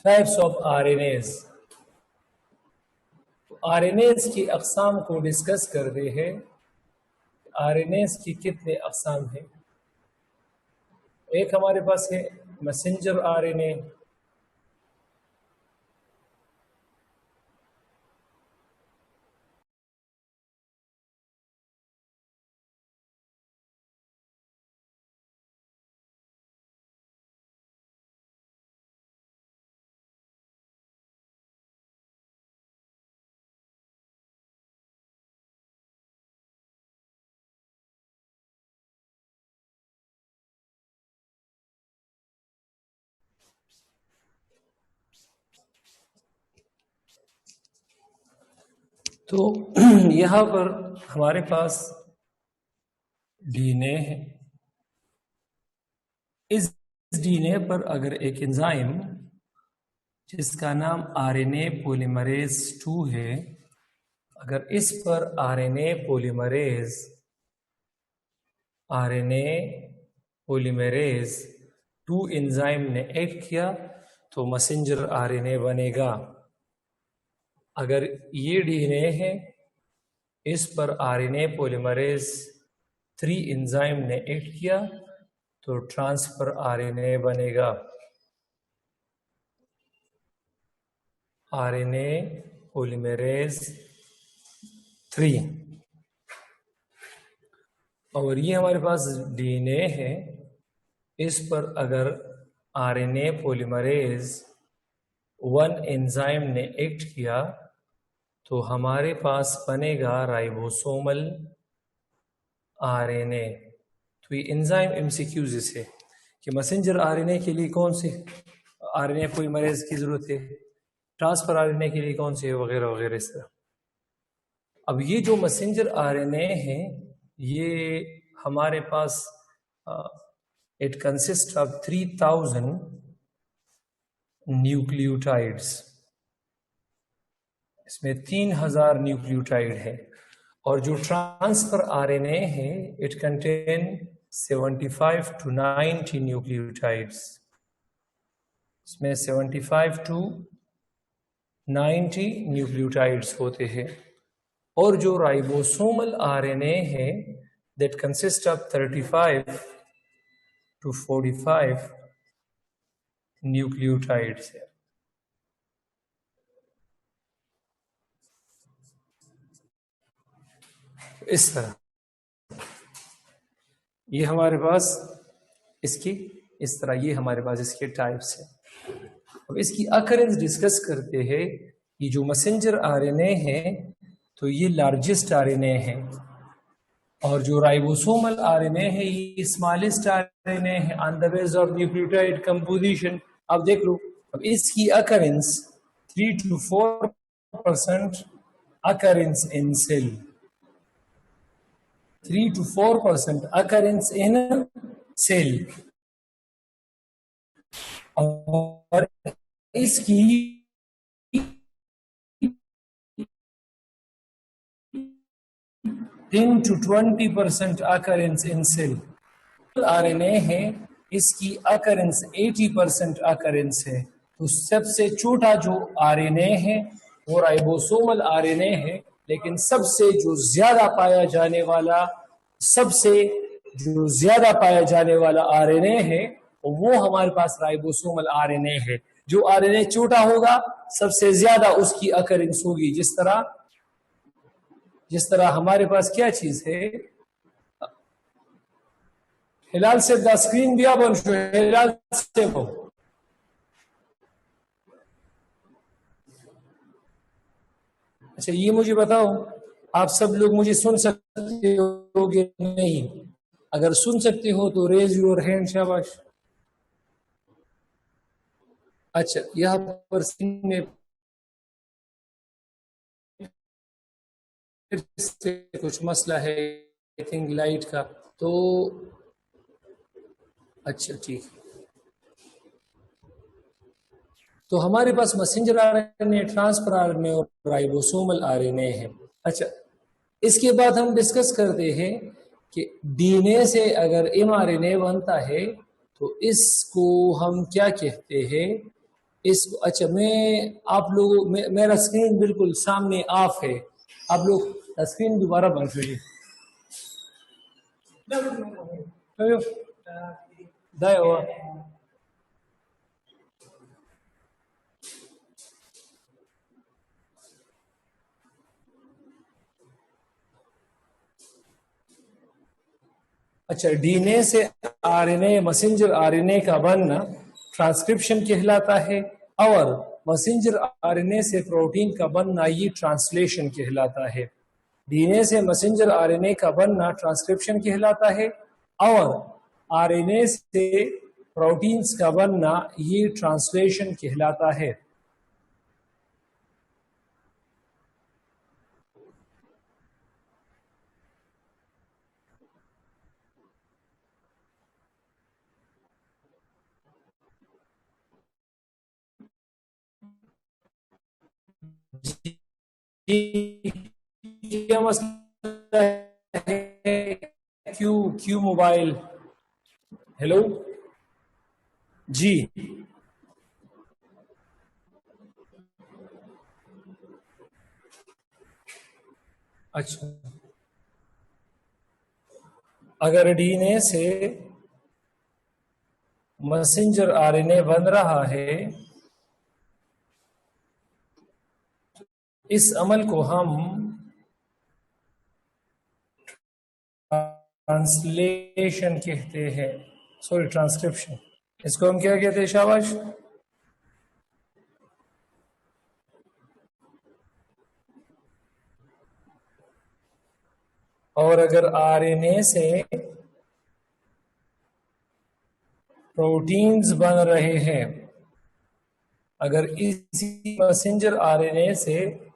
Types of RNase. RNase की अक़साम को discuss करते हैं। आरएनएज की कितने अक़साम हैं? एक हमारे पास है मैसेंजर आरएनए, तो यहाँ पर हमारे पास डीएनए है। इस डीएनए पर अगर एक एंजाइम जिसका नाम आरएनए पॉलीमरेज 2 है, अगर इस पर आरएनए पॉलीमरेज 2 एंजाइम ने एक्ट किया तो मैसेंजर आरएनए बनेगा। अगर ये डीएनए है, इस पर आरएनए पॉलीमरेज 3 एंजाइम ने एक्ट किया तो ट्रांसफर आरएनए बनेगा। RNA polymerase 3। और ये हमारे पास डीएनए है, इस पर अगर आरएनए पॉलीमरेज 1 एंजाइम ने एक्ट किया तो हमारे पास बनेगा राइबोसोमल आरएनए। तो ये एंजाइम एमसीक्यूज है कि मैसेंजर आरएनए के लिए कौन से आरएनए पॉलीमरेज की जरूरत है, ट्रांसफर आरएनए के लिए कौन से, वगैरह वगैरह इस तरह। अब ये जो मैसेंजर आरएनए है, ये हमारे पास इट कंसिस्ट ऑफ 3000 न्यूक्लियोटाइड्स। इसमें 3000 न्यूक्लियोटाइड है। और जो ट्रांसफर आरएनए है, इट कंटेन 75 to 90 न्यूक्लियोटाइड्स। इसमें 75 to 90 न्यूक्लियोटाइड्स होते हैं। और जो राइबोसोमल आरएनए है, that consist of 35 to 45 nucleotides है। इस तरह ये हमारे पास इसकी इस तरह ये हमारे पास इसके टाइप्स है। अब इसकी अकरेंस डिस्कस करते हैं। ये जो मैसेंजर आरएनए है, तो ये लार्जेस्ट आरएनए है। और जो राइबोसोमल आरएनए है, ये स्मॉलेस्ट आरएनए है on the base of nucleotide composition. अब देख लो, अब इसकी occurrence 3 to 4% occurrence in cell, 3 to 4% occurrence in cell। और इसकी 10 to 20% occurrence in cell। RNA है, इसकी अकरेंस 80% अकरेंस है। तो सबसे छोटा जो आरएनए है वो राइबोसोमल आरएनए है, लेकिन सबसे जो ज्यादा पाया जाने वाला आरएनए है वो हमारे पास राइबोसोमल आरएनए है। जो आरएनए छोटा होगा, सबसे ज्यादा उसकी अकरेंस होगी। जिस तरह हमारे पास क्या चीज है, हिलाल से द स्क्रीन दिया बन हिलाल से वो अच्छा, ये मुझे बताओ, आप सब लोग मुझे सुन सकते हो कि नहीं? अगर सुन सकते हो तो रेज योर हैंड, शाबाश। अच्छा, यहाँ पर स्क्रीन में कुछ मसला है, आई थिंक लाइट का। तो अच्छा, ठीक। तो हमारे पास मैसेंजर आरएनए, ट्रांसफर आरएनए और राइबोसोमल आरएनए है। अच्छा, इसके बाद हम डिस्कस करते हैं कि डीएनए से अगर एमआरएनए बनता है तो इसको हम क्या कहते हैं? इसको अच्छा, आप लोगों मेरा स्क्रीन बिल्कुल सामने ऑफ है, आप लोग स्क्रीन दोबारा बंद करिए। दाया हुआ अच्छा, डीएनए से आरएनए, मैसेंजर आरएनए का बनना ट्रांसक्रिप्शन कहलाता है, और मैसेंजर आरएनए से प्रोटीन का बनना ये ट्रांसलेशन कहलाता है। डीएनए से मैसेंजर आरएनए का बनना ट्रांसक्रिप्शन कहलाता है, और आरएनए से प्रोटीन्स का बनना ये ट्रांसलेशन कहलाता है। क्या मसला है? क्यू क्यू मोबाइल, हेलो जी। अच्छा, अगर डीएनए से मैसेंजर आरएनए बन रहा है, इस अमल को हम ट्रांसलेशन कहते हैं, सॉरी ट्रांसक्रिप्शन। इसको हम क्या कहते हैं शाबाश? और अगर आरएनए से प्रोटीन्स बन रहे हैं, अगर इसी मैसेंजर आरएनए से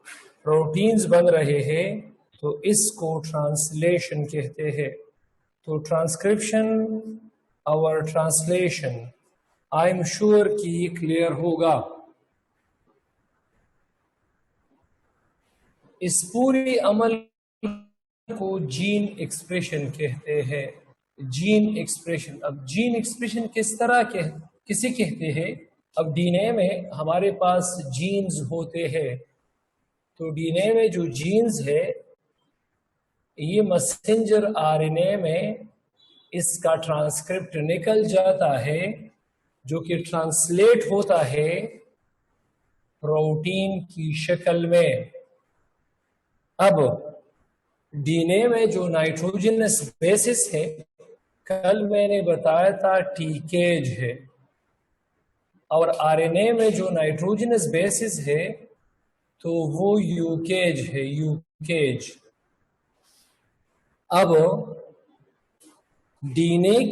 प्रोटीन्स बन रहे हैं, तो इसको ट्रांसलेशन कहते हैं। तो ट्रांसक्रिप्शन और ट्रांसलेशन, आई एम श्योर कि ये क्लियर होगा। इस पूरे अमल को जीन एक्सप्रेशन कहते हैं। जीन एक्सप्रेशन, अब जीन एक्सप्रेशन किस तरह किसे कहते हैं? अब डीएनए में हमारे पास जीन्स होते हैं, तो डीएनए में जो जीन्स है ये मैसेंजर आरएनए में इसका ट्रांसक्रिप्ट निकल जाता है, जो कि ट्रांसलेट होता है प्रोटीन की शक्ल में। अब डीएनए में जो नाइट्रोजनस बेसिस है, कल मैंने बताया था टीकेज है, और आरएनए में जो नाइट्रोजनस बेसिस है तो वो यूकेज है, यूकेज। अब डीएनए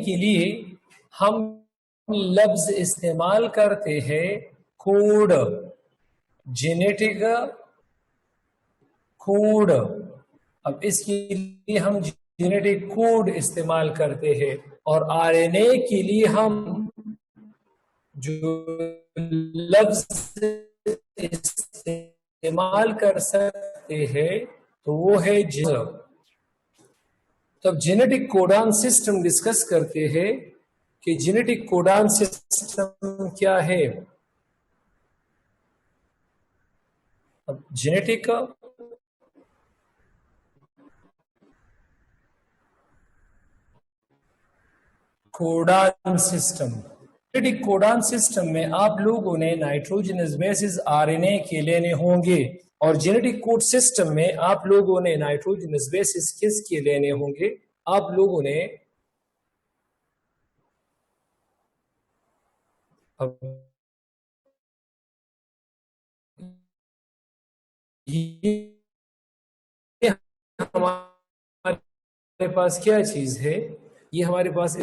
के लिए हम लफ्ज इस्तेमाल करते हैं कोड, जेनेटिक कोड। अब इसके लिए हम जेनेटिक कोड इस्तेमाल करते हैं, और आरएनए के लिए हम जो लफ्ज इस्तेमाल कर सकते हैं तो वो है जीन। तब जेनेटिक कोडान सिस्टम डिस्कस करते हैं कि जेनेटिक कोडान सिस्टम क्या है। अब genetic codon system, genetic codon system में आप लोगों ने नाइट्रोजनस बेसिस आरएनए के लेने होंगे, और जेनेटिक कोड सिस्टम में आप लोगों ने नाइट्रोजनस बेसिस किसके लेने होंगे? आप लोगों ने ये हमारे पास क्या चीज है? ये हमारे पास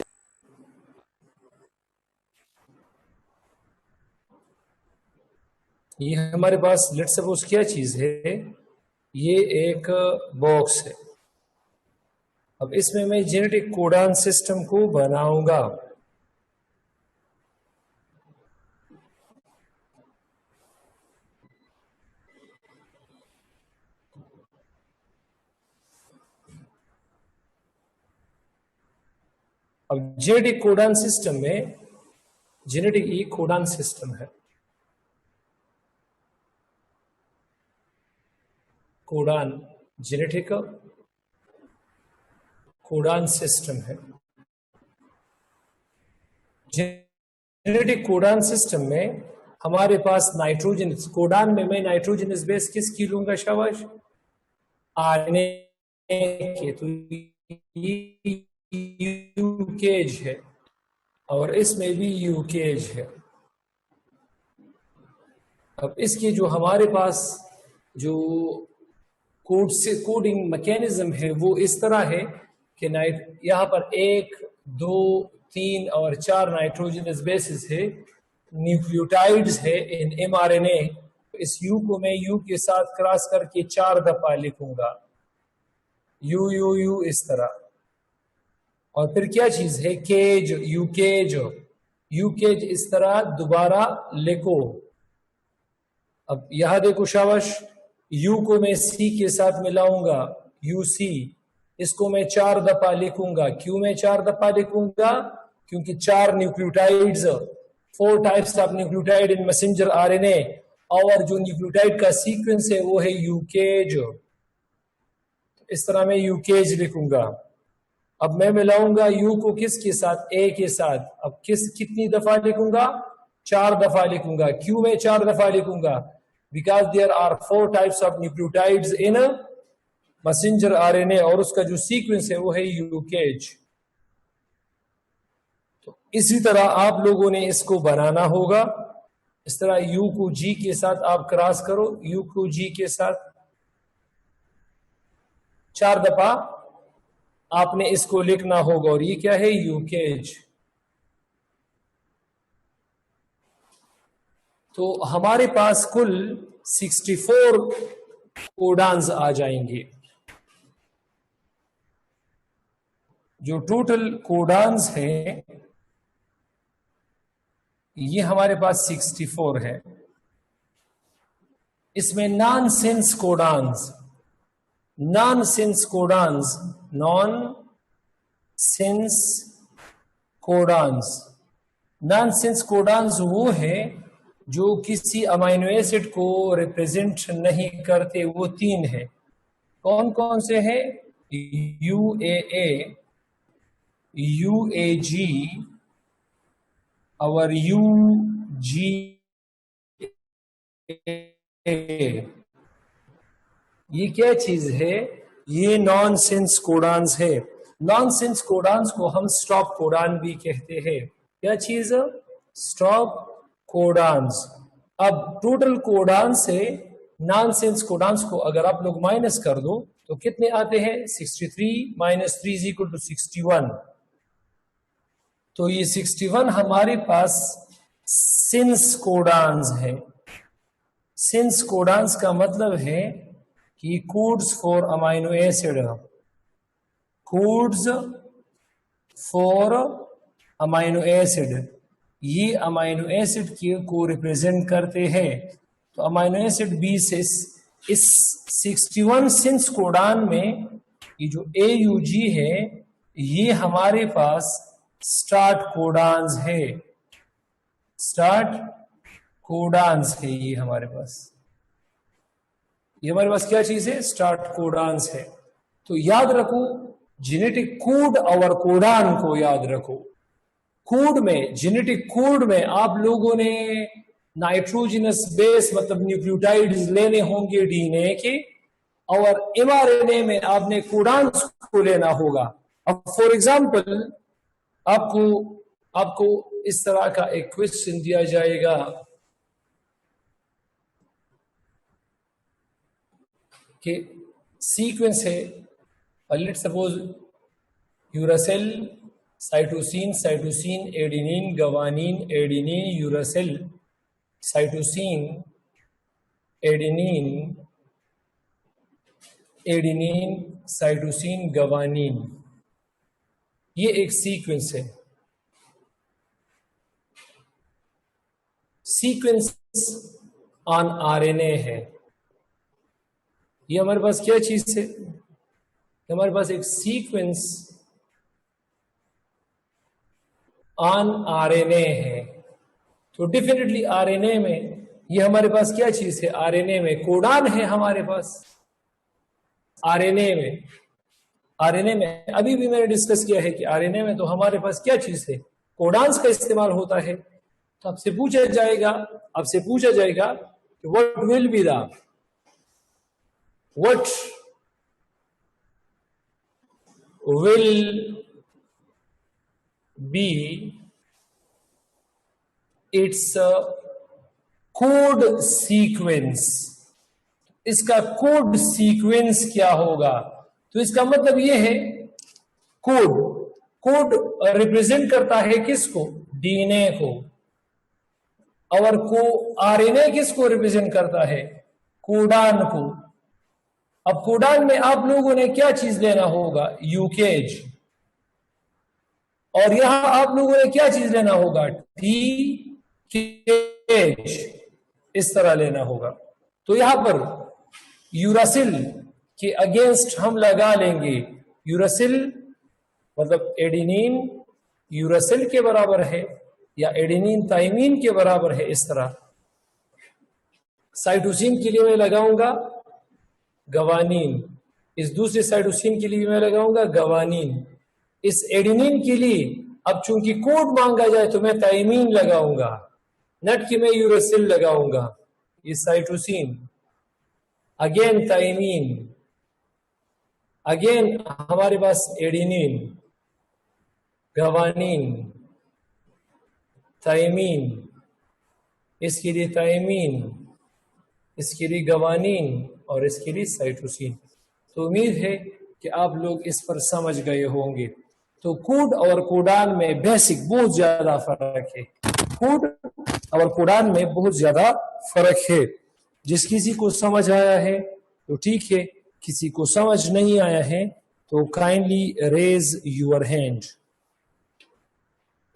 लेट्स सपोज क्या चीज है? ये एक बॉक्स है। अब इसमें मैं जेनेटिक कोडान सिस्टम को बनाऊंगा। अब जेनेटिक कोडान सिस्टम में जेनेटिक ये कोडान सिस्टम है, कोडान जेनेटिक कोडान सिस्टम है। जेनेटिक कोडान सिस्टम में हमारे पास नाइट्रोजन, कोडान में मैं नाइट्रोजनस बेस किसकी लूंगा शाबाश? आरएनए के। तो यूकेज है और इसमें भी यूकेज है। अब इसकी जो हमारे पास जो कोडिंग मैकेनिज्म है वो इस तरह है कि यहाँ पर 1, 2, 3 और 4 नाइट्रोजनस बेसिस है, न्यूक्लियोटाइड्स है इन mRNA। इस U को मैं U के साथ क्रॉस करके 4 दफा लिखूंगा, U U U इस तरह। और फिर क्या चीज है? केज, यूकेज इस तरह दोबारा लिखो। अब यहां देखो शाबाश, U को मैं C के साथ मिलाऊंगा, UC, इसको मैं 4 दफा लिखूंगा। क्यों मैं 4 दफा लिखूंगा? क्योंकि 4 nucleotides, 4 types of nucleotide in messenger RNA, और जो न्यूक्लियोटाइड का सीक्वेंस है वो है यूकेज। इस तरह मैं यूकेज लिखूंगा। अब मैं मिलाऊंगा U को किसके साथ? A के साथ। अब कितनी दफा लिखूंगा? 4 दफा लिखूंगा। क्यों मैं 4 दफा लिखूंगा? Because there are 4 types of nucleotides in messenger RNA, और उसका जो सीक्वेंस है वो है यूकेज। तो इसी तरह आप लोगों ने इसको बनाना होगा। इस तरह U को G के साथ आप क्रॉस करो, U को G के साथ 4 दफा आपने इसको लिखना होगा। और ये क्या है? यूकेज। तो हमारे पास कुल 64 कोडान्स आ जाएंगे। जो टोटल कोडान्स हैं ये हमारे पास 64 है। इसमें नॉनसेंस कोडान्स, नॉनसेंस कोडान्स वो है जो किसी अमाइनो एसिड को रिप्रेजेंट नहीं करते। वो 3 है। कौन कौन से हैं? UAA, UAG और UGA। ये क्या चीज है? ये नॉनसेंस कोडान्स है। नॉनसेंस कोडान्स को हम स्टॉप कोडान भी कहते हैं। क्या चीज? Stop codons. अब टोटल कोडान से नॉनसेंस कोडान्स को अगर आप लोग माइनस कर दो तो कितने आते हैं? 63 - 3 = 61। तो ये 61 हमारे पास सिंस कोडान्स है। सिंस कोडान्स का मतलब है कि codes for amino acid, codes for amino acid, ये अमाइनो एसिड को रिप्रेजेंट करते हैं। तो अमाइनो एसिड 20 इस 61 सिंस कोडान में ये जो AUG है ये हमारे पास स्टार्ट कोडान्स है। स्टार्ट कोडान्स है ये हमारे पास। ये हमारे पास क्या चीज है? स्टार्ट कोडान्स है। तो याद रखो, जेनेटिक कोड और कोडान को याद रखो। कोड में, जेनेटिक कोड में आप लोगों ने नाइट्रोजनस बेस मतलब न्यूक्लियोटाइड्स लेने होंगे डीएनए के, और mRNA में आपने कोडान्स को लेना होगा। अब फॉर एग्जांपल आपको इस तरह का एक क्वेश्चन दिया जाएगा कि सीक्वेंस है, let's suppose uracil, cytosine, adenine, guanine, adenine, uracil, cytosine, adenine, cytosine, guanine, ये एक सीक्वेंस है। सीक्वेंस ऑन आरएनए है। ये हमारे पास क्या चीज है? हमारे पास एक सीक्वेंस ऑन आरएनए है। तो डेफिनेटली आरएनए में ये हमारे पास क्या चीज है, आरएनए में कोडान है हमारे पास। आरएनए में अभी भी मैंने डिस्कस किया है कि आरएनए में तो हमारे पास क्या चीज है, कोडान्स का इस्तेमाल होता है। तो आपसे पूछा जाएगा कि what will be the what will be its code sequence, इसका कोड सीक्वेंस क्या होगा। तो इसका मतलब यह है कोड रिप्रेजेंट करता है किसको, डीएनए को, और को आरएनए किसको रिप्रेजेंट करता है, कोडान को। अब कोडान में आप लोगों ने क्या चीज लेना होगा, यूकेज, और यहां आप लोगों ने क्या चीज लेना होगा, टी केज, इस तरह लेना होगा। तो यहां पर यूरासिल के अगेंस्ट हम लगा लेंगे, यूरासिल मतलब एडेनिन यूरासिल के बराबर है या एडेनिन थाइमीन के बराबर है, इस तरह। साइटोसिन के लिए मैं लगाऊंगा गवानीन, इस दूसरे साइटोसिन के लिए मैं लगाऊंगा गवानीन, इस एडेनिन के लिए अब चूंकि कोड मांगा जाए तो मैं थाइमीन लगाऊंगा, नट कि मैं यूरासिल लगाऊंगा। ये साइटोसिन, अगेन थाइमीन, अगेन हमारे पास एडेनिन, गवानीन, थाइमीन, इसके लिए थाइमीन, इसके लिए गवानीन और इसके लिए साइटोसिन। तो उम्मीद है कि आप लोग इस पर समझ गए होंगे। तो कोड और कोडान में बेसिक बहुत ज्यादा फर्क है, कोड और कोडान में बहुत ज्यादा फर्क है। जिस किसी को समझ आया है तो ठीक है, किसी को समझ नहीं आया है तो kindly raise your hand.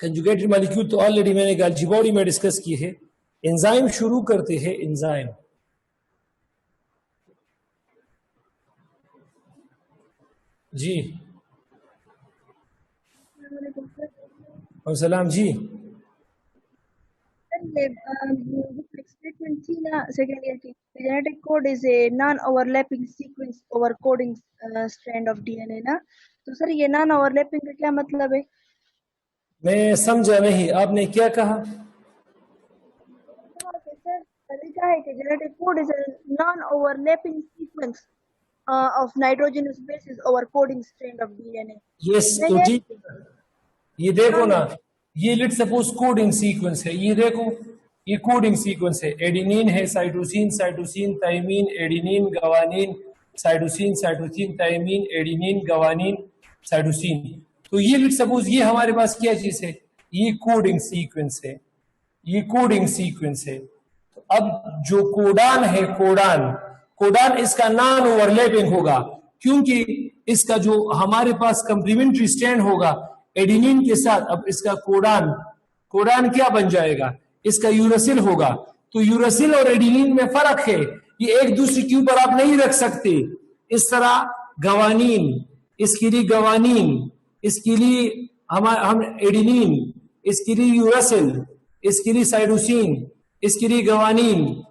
Conjugated molecule तो ऑलरेडी मैंने गाल्जी बॉडी में डिस्कस की है। एंजाइम शुरू करते हैं, एंजाइम। जी सलाम जी। स्टेटमेंट थी ना सेकेंड ईयर की, genetic code is a non overlapping sequence over coding strand of DNA ना। तो सर ये नॉन ओवरलैपिंग का क्या मतलब है? मैं समझा नहीं, आपने क्या कहा? सर लिखा है कि genetic code is a non overlapping sequence of nitrogenous bases over coding strand of DNA. Yes, तो ठीक, ये देखो ना, ये लेट्स सपोज कोडिंग सीक्वेंस है, ये देखो ये कोडिंग सीक्वेंस है, एडेनिन है, cytosine, cytosine, thymine, adenine, guanine, cytosine, cytosine, thymine, adenine, guanine, cytosine. तो ये लेट्स सपोज ये हमारे पास क्या चीज है, ये कोडिंग सीक्वेंस है, ये कोडिंग सीक्वेंस है। तो अब जो कोडान है, कोडान इसका नॉन ओवरलैपिंग होगा, क्योंकि इसका जो हमारे पास कंप्लीमेंट्री स्ट्रैंड होगा एडेनिन के साथ, अब इसका कोडान क्या बन जाएगा, इसका यूरासिल होगा। तो यूरासिल और एडेनिन में फर्क है, ये एक दूसरे के ऊपर आप नहीं रख सकते। इस तरह गवानीन, इसके लिए गवानीन, इसके लिए हम एडेनिन, इसके लिए यूरासिल, इसके लिए साइटोसिन, इसके लिए गवानीन,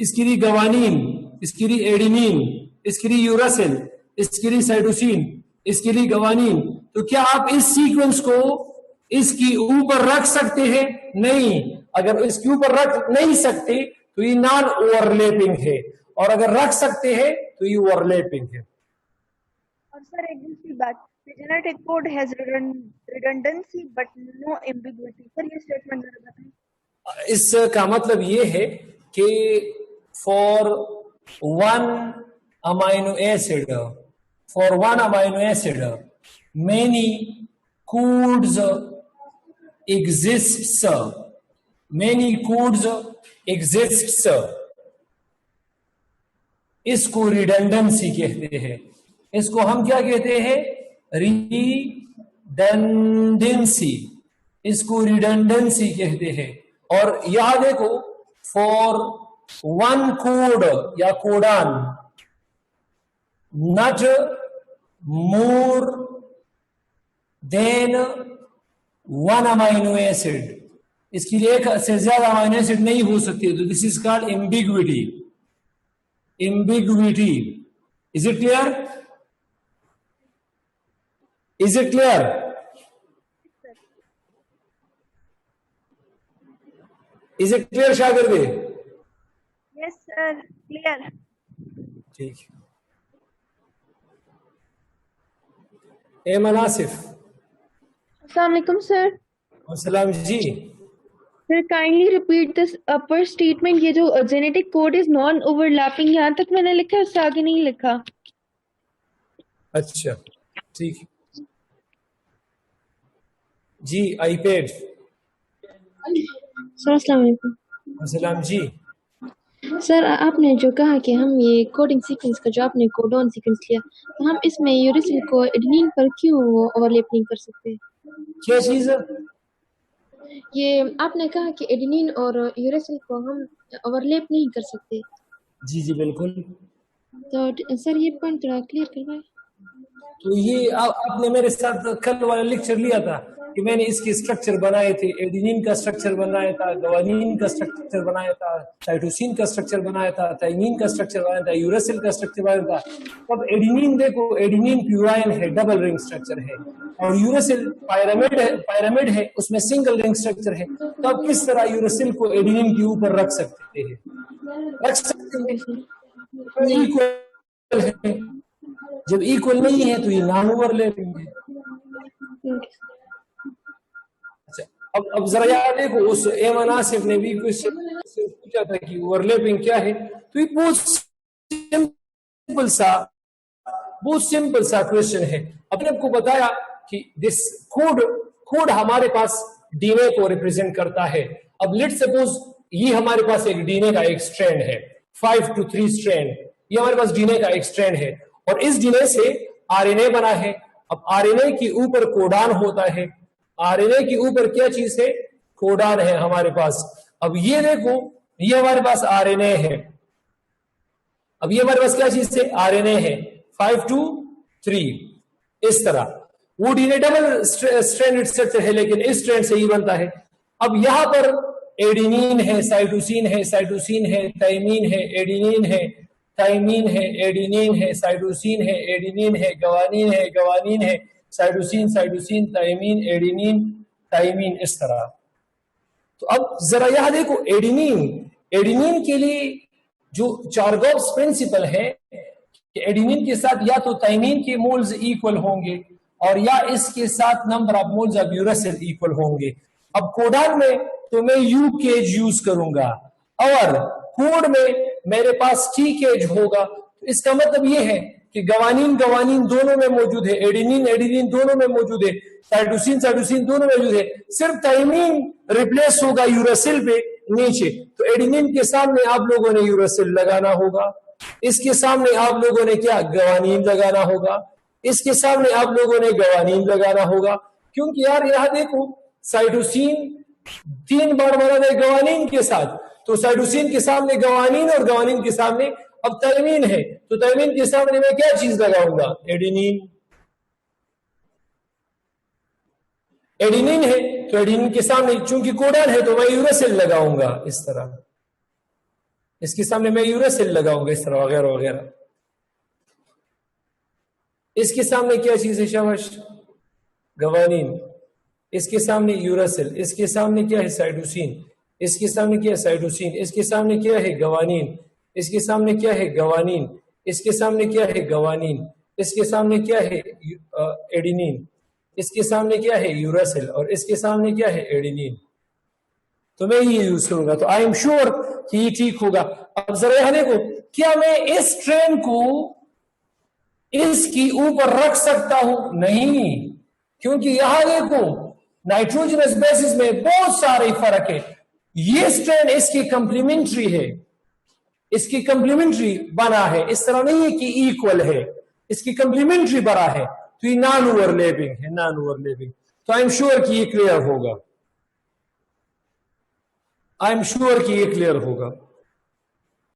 इसके लिए गवानीन, इसके लिए एडेनिन, इसके लिए यूरासिल, इसके लिए साइटोसिन, इसके लिए गवानीन। तो क्या आप इस सीक्वेंस को इसकी ऊपर रख सकते हैं? नहीं। अगर इसके ऊपर रख नहीं सकते तो ये नॉन ओवरलैपिंग है, और अगर रख सकते हैं तो ये ओवरलैपिंग है। और सर एक दूसरी बात, genetic code has redundancy but no ambiguity. Sir ये स्टेटमेंट जरा बताएं। इसका मतलब ये है कि for one amino acid many codes exists, इसको रिडंडेंसी कहते हैं। इसको हम क्या कहते हैं? रिडंडेंसी, इसको रिडंडेंसी कहते हैं। और यहां देखो, फॉर वन कोड या codon not more than one amino acid, इसके लिए एक से ज्यादा अमीनो एसिड नहीं हो सकती, तो this is called ambiguity. Ambiguity, is it clear? Is it clear? Is it clear शागिर्दे? Yes sir, clear. ठीक है। ए मनासिफ। अस्सलाम वालेकुम सर। सलाम जी। Sir kindly repeat this upper statement. ये जो genetic code is non overlapping, यहाँ तक मैंने लिखा है, उससे आगे नहीं लिखा। अच्छा ठीक है जी। आईपैड। सर अस्सलाम वालेकुम। सलाम जी। सर आपने जो कहा कि हम ये कोडिंग सीक्वेंस का जो आपने कोडॉन सीक्वेंस लिया, तो हम इसमें यूरेसिल को एडेनिन पर क्यों ओवरलैप नहीं कर सकते? क्या चीज है? ये आपने कहा कि एडेनिन और यूरेसिल को हम ओवरलैप नहीं कर सकते। जी जी बिल्कुल। तो सर ये पॉइंट थोड़ा क्लियर करवाएं। तो ये आपने मेरे साथ कल वाला लेक्चर लिया था कि मैंने इसके स्ट्रक्चर बनाए थे। एडेनिन का स्ट्रक्चर बनाया था, ग्वानिन का स्ट्रक्चर बनाया था, साइटोसिन का स्ट्रक्चर बनाया था, थाइमिन का स्ट्रक्चर बनाया था, यूरेसिल का स्ट्रक्चर बनाया था। अब एडेनिन देखो, एडेनिन प्यूराइन है, डबल रिंग स्ट्रक्चर है, और यूरेसिल पायरामिड है, उसमें सिंगल रिंग स्ट्रक्चर है। तो अब किस तरह यूरेसिल को एडेनिन के ऊपर रख सकते हैं? रख सकते हैं, इक्वल है। जब इक्वल नहीं है तो ये नॉन ओवरलैपिंग है। अच्छा, अब जरा याद देखो, उस ए मनासिफ ने भी क्वेश्चन पूछा था कि ओवरलैपिंग क्या है, तो ये बहुत सिंपल सा क्वेश्चन है। अपने आपको बताया कि दिस कोड हमारे पास डीएनए को रिप्रेजेंट करता है। अब लेट सपोज ये हमारे पास एक डीएनए का एक स्ट्रैंड है, 5 to 3 स्ट्रैंड, ये हमारे पास डीएनए का एक स्ट्रैंड है, और इस डीएनए से आरएनए बना है। अब आरएनए के ऊपर कोडान होता है। आरएनए के ऊपर क्या चीज है? कोडान है हमारे पास। अब ये देखो, ये हमारे पास आरएनए है। अब ये हमारे पास क्या चीज है? आरएनए है, 5 to 3 इस तरह। वो डीएनए डबल स्ट्रैंडेड स्ट्रक्चर है, लेकिन इस स्ट्रैंड से ही बनता है। अब यहां पर एडेनिन है, साइटोसिन है, साइटोसिन है, थाइमिन है, एडेनिन है, थाइमिन है, एडेनिन है, साइटोसिन है, एडेनिन है, ग्वानिन है, ग्वानिन है, cytosine, cytosine, thymine, adenine, thymine, इस तरह। तो अब जरा यहां देखो, एडेनिन के लिए जो चारगॉप्स प्रिंसिपल है कि एडेनिन के साथ या तो थाइमिन के मोल्स इक्वल होंगे, और या इसके साथ number of moles of uracil equal होंगे। अब कोडान में तो मैं यू केज यूज करूंगा, और कोड में मेरे पास टी केज होगा। तो इसका मतलब यह है कि ग्वानिन दोनों में मौजूद है, एडेनिन दोनों में मौजूद है, साइटोसिन दोनों में मौजूद है। सिर्फ थाइमिन रिप्लेस होगा यूरेसिल पे नीचे। तो एडेनिन के सामने आप लोगों ने यूरेसिल लगाना होगा, इसके सामने आप लोगों ने क्या? ग्वानिन लगाना होगा, इसके सामने आप लोगों ने ग्वानिन लगाना होगा। क्योंकि यार यहां देखो, साइटोसिन 3 बार बना है ग्वानिन के साथ, तो साइटोसिन के सामने ग्वानिन और ग्वानिन के सामने अब थाइमिन है, तो थाइमिन के सामने मैं क्या चीज लगाऊंगा? एडेनिन। एडेनिन है तो एडेनिन के सामने चूंकि कोडान है तो मैं यूरेसिल लगाऊंगा इस तरह, इसके सामने मैं यूरेसिल लगाऊंगा इस तरह, वगैरह वगैरह। इसके सामने क्या चीज है? शाबाश, ग्वानिन। इसके सामने यूरेसिल, इसके सामने क्या है? साइटोसिन, इसके सामने क्या है? साइटोसिन, इसके सामने क्या है? ग्वानिन, इसके सामने क्या है? ग्वानिन, इसके सामने क्या है? ग्वानिन, इसके सामने क्या है? एडेनिन, इसके सामने क्या है? यूरेसिल, और इसके सामने क्या है? एडेनिन। तो मैं ये यूज करूंगा, तो आई एम श्योर कि ये ठीक होगा। अब जरा यहां देखो, क्या मैं इस ट्रेन को इसकी ऊपर रख सकता हूं? नहीं, क्योंकि यहां देखो नाइट्रोजनस बेसिस में बहुत सारे फर्क है। ये स्ट्रेन इसकी कंप्लीमेंट्री है, इसकी कंप्लीमेंट्री बना है, इस तरह नहीं है कि इक्वल है, इसकी कंप्लीमेंट्री बना है, तो ये नॉन ओवरलैपिंग है, नॉन ओवरलैपिंग। तो आई एम श्योर कि ये क्लियर होगा, आई एम श्योर कि ये क्लियर होगा।